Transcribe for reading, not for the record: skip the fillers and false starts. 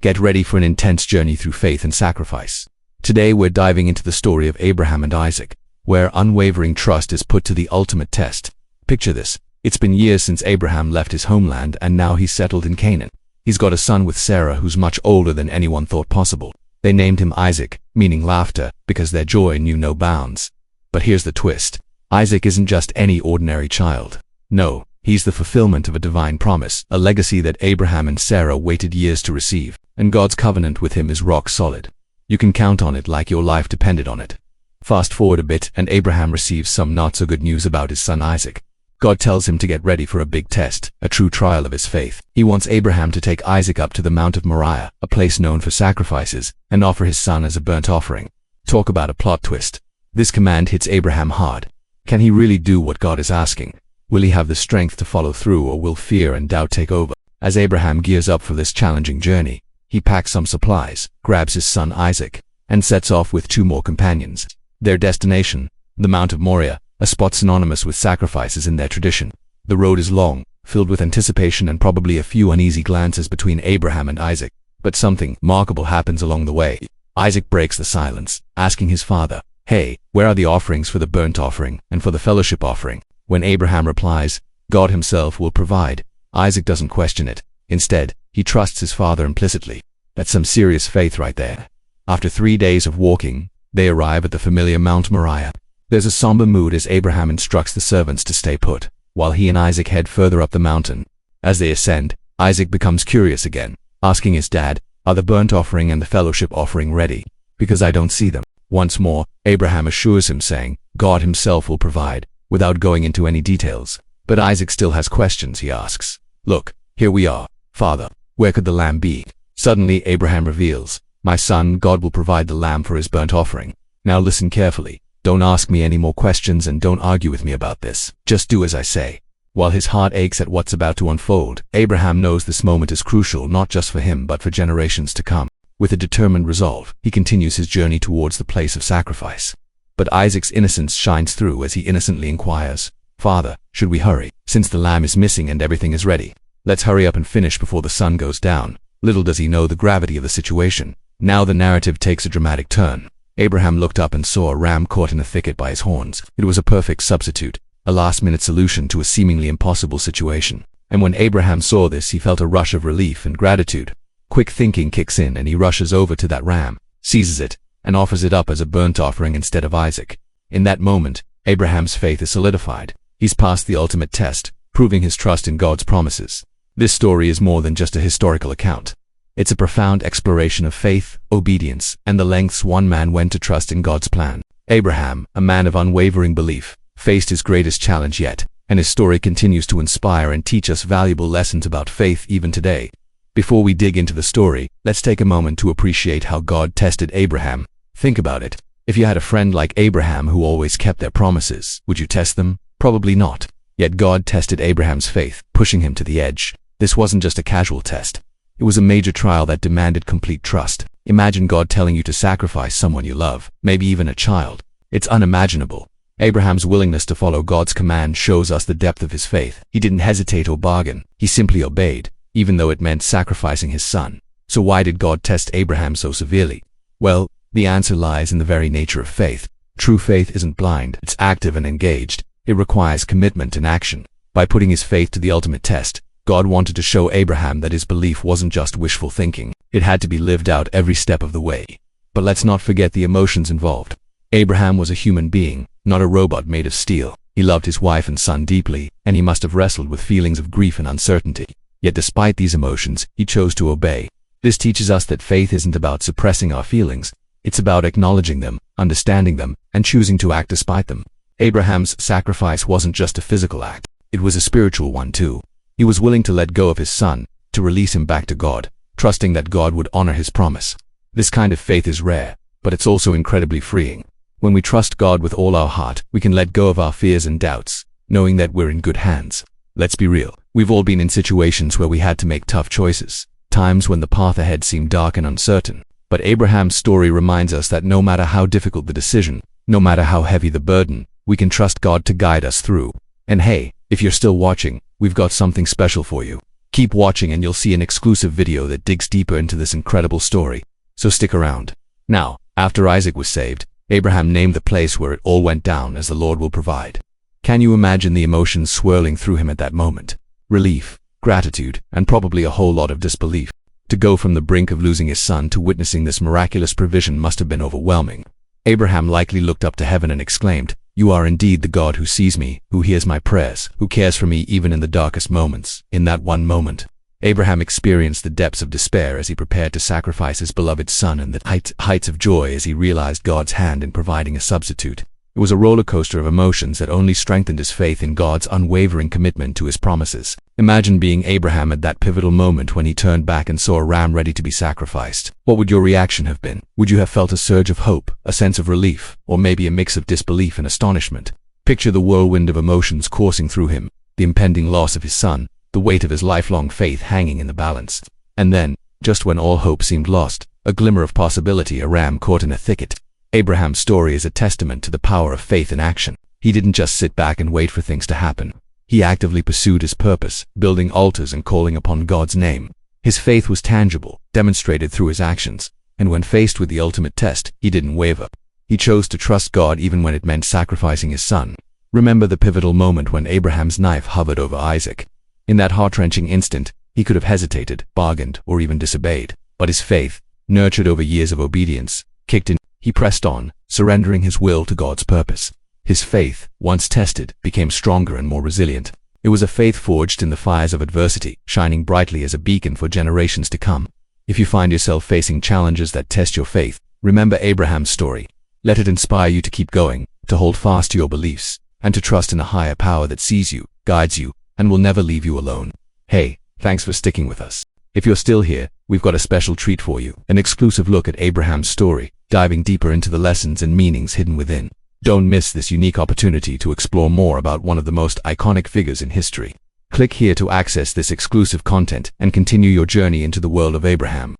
Get ready for an intense journey through faith and sacrifice. Today we're diving into the story of Abraham and Isaac, where unwavering trust is put to the ultimate test. Picture this. It's been years since Abraham left his homeland and now he's settled in Canaan. He's got a son with Sarah who's much older than anyone thought possible. They named him Isaac, meaning laughter, because their joy knew no bounds. But here's the twist. Isaac isn't just any ordinary child. No, he's the fulfillment of a divine promise, a legacy that Abraham and Sarah waited years to receive, and God's covenant with him is rock solid. You can count on it like your life depended on it. Fast forward a bit and Abraham receives some not so good news about his son Isaac. God tells him to get ready for a big test, a true trial of his faith. He wants Abraham to take Isaac up to the Mount of Moriah, a place known for sacrifices, and offer his son as a burnt offering. Talk about a plot twist. This command hits Abraham hard. Can he really do what God is asking? Will he have the strength to follow through, or will fear and doubt take over? As Abraham gears up for this challenging journey, he packs some supplies, grabs his son Isaac, and sets off with 2 more companions. Their destination, the Mount of Moriah, a spot synonymous with sacrifices in their tradition. The road is long, filled with anticipation and probably a few uneasy glances between Abraham and Isaac. But something remarkable happens along the way. Isaac breaks the silence, asking his father, "Hey, where are the offerings for the burnt offering and for the fellowship offering?" When Abraham replies, "God himself will provide," Isaac doesn't question it. Instead, he trusts his father implicitly. That's some serious faith right there. After 3 days of walking, they arrive at the familiar Mount Moriah. There's a somber mood as Abraham instructs the servants to stay put, while he and Isaac head further up the mountain. As they ascend, Isaac becomes curious again, asking his dad, "Are the burnt offering and the fellowship offering ready? Because I don't see them." Once more, Abraham assures him, saying, "God himself will provide," without going into any details. But Isaac still has questions. He asks, "Look, here we are, Father. Where could the lamb be?" Suddenly, Abraham reveals, "My son, God will provide the lamb for his burnt offering. Now listen carefully. Don't ask me any more questions and don't argue with me about this. Just do as I say." While his heart aches at what's about to unfold, Abraham knows this moment is crucial not just for him but for generations to come. With a determined resolve, he continues his journey towards the place of sacrifice. But Isaac's innocence shines through as he innocently inquires, "Father, should we hurry, since the lamb is missing and everything is ready? Let's hurry up and finish before the sun goes down." Little does he know the gravity of the situation. Now the narrative takes a dramatic turn. Abraham looked up and saw a ram caught in a thicket by his horns. It was a perfect substitute, a last-minute solution to a seemingly impossible situation. And when Abraham saw this, he felt a rush of relief and gratitude. Quick thinking kicks in and he rushes over to that ram, seizes it, and offers it up as a burnt offering instead of Isaac. In that moment, Abraham's faith is solidified. He's passed the ultimate test, proving his trust in God's promises. This story is more than just a historical account. It's a profound exploration of faith, obedience, and the lengths one man went to trust in God's plan. Abraham, a man of unwavering belief, faced his greatest challenge yet, and his story continues to inspire and teach us valuable lessons about faith even today. Before we dig into the story, let's take a moment to appreciate how God tested Abraham. Think about it. If you had a friend like Abraham who always kept their promises, would you test them? Probably not. Yet God tested Abraham's faith, pushing him to the edge. This wasn't just a casual test. It was a major trial that demanded complete trust. Imagine God telling you to sacrifice someone you love, maybe even a child. It's unimaginable. Abraham's willingness to follow God's command shows us the depth of his faith. He didn't hesitate or bargain. He simply obeyed, even though it meant sacrificing his son. So why did God test Abraham so severely? Well, the answer lies in the very nature of faith. True faith isn't blind, it's active and engaged. It requires commitment and action. By putting his faith to the ultimate test, God wanted to show Abraham that his belief wasn't just wishful thinking. It had to be lived out every step of the way. But let's not forget the emotions involved. Abraham was a human being, not a robot made of steel. He loved his wife and son deeply, and he must have wrestled with feelings of grief and uncertainty. Yet despite these emotions, he chose to obey. This teaches us that faith isn't about suppressing our feelings. It's about acknowledging them, understanding them, and choosing to act despite them. Abraham's sacrifice wasn't just a physical act. It was a spiritual one too. He was willing to let go of his son, to release him back to God, trusting that God would honor his promise. This kind of faith is rare, but it's also incredibly freeing. When we trust God with all our heart, we can let go of our fears and doubts, knowing that we're in good hands. Let's be real. We've all been in situations where we had to make tough choices, times when the path ahead seemed dark and uncertain. But Abraham's story reminds us that no matter how difficult the decision, no matter how heavy the burden, we can trust God to guide us through. And hey, if you're still watching, we've got something special for you. Keep watching and you'll see an exclusive video that digs deeper into this incredible story. So stick around. Now, after Isaac was saved, Abraham named the place where it all went down as the Lord will provide. Can you imagine the emotions swirling through him at that moment? Relief, gratitude, and probably a whole lot of disbelief. To go from the brink of losing his son to witnessing this miraculous provision must have been overwhelming. Abraham likely looked up to heaven and exclaimed, "You are indeed the God who sees me, who hears my prayers, who cares for me even in the darkest moments." In that one moment, Abraham experienced the depths of despair as he prepared to sacrifice his beloved son and the heights of joy as he realized God's hand in providing a substitute. It was a roller coaster of emotions that only strengthened his faith in God's unwavering commitment to his promises. Imagine being Abraham at that pivotal moment when he turned back and saw a ram ready to be sacrificed. What would your reaction have been? Would you have felt a surge of hope, a sense of relief, or maybe a mix of disbelief and astonishment? Picture the whirlwind of emotions coursing through him, the impending loss of his son, the weight of his lifelong faith hanging in the balance. And then, just when all hope seemed lost, a glimmer of possibility, a ram caught in a thicket. Abraham's story is a testament to the power of faith in action. He didn't just sit back and wait for things to happen. He actively pursued his purpose, building altars and calling upon God's name. His faith was tangible, demonstrated through his actions, and when faced with the ultimate test, he didn't waver. He chose to trust God even when it meant sacrificing his son. Remember the pivotal moment when Abraham's knife hovered over Isaac. In that heart-wrenching instant, he could have hesitated, bargained, or even disobeyed. But his faith, nurtured over years of obedience, kicked in. He pressed on, surrendering his will to God's purpose. His faith, once tested, became stronger and more resilient. It was a faith forged in the fires of adversity, shining brightly as a beacon for generations to come. If you find yourself facing challenges that test your faith, remember Abraham's story. Let it inspire you to keep going, to hold fast to your beliefs, and to trust in a higher power that sees you, guides you, and will never leave you alone. Hey, thanks for sticking with us. If you're still here, we've got a special treat for you, an exclusive look at Abraham's story, diving deeper into the lessons and meanings hidden within. Don't miss this unique opportunity to explore more about one of the most iconic figures in history. Click here to access this exclusive content and continue your journey into the world of Abraham.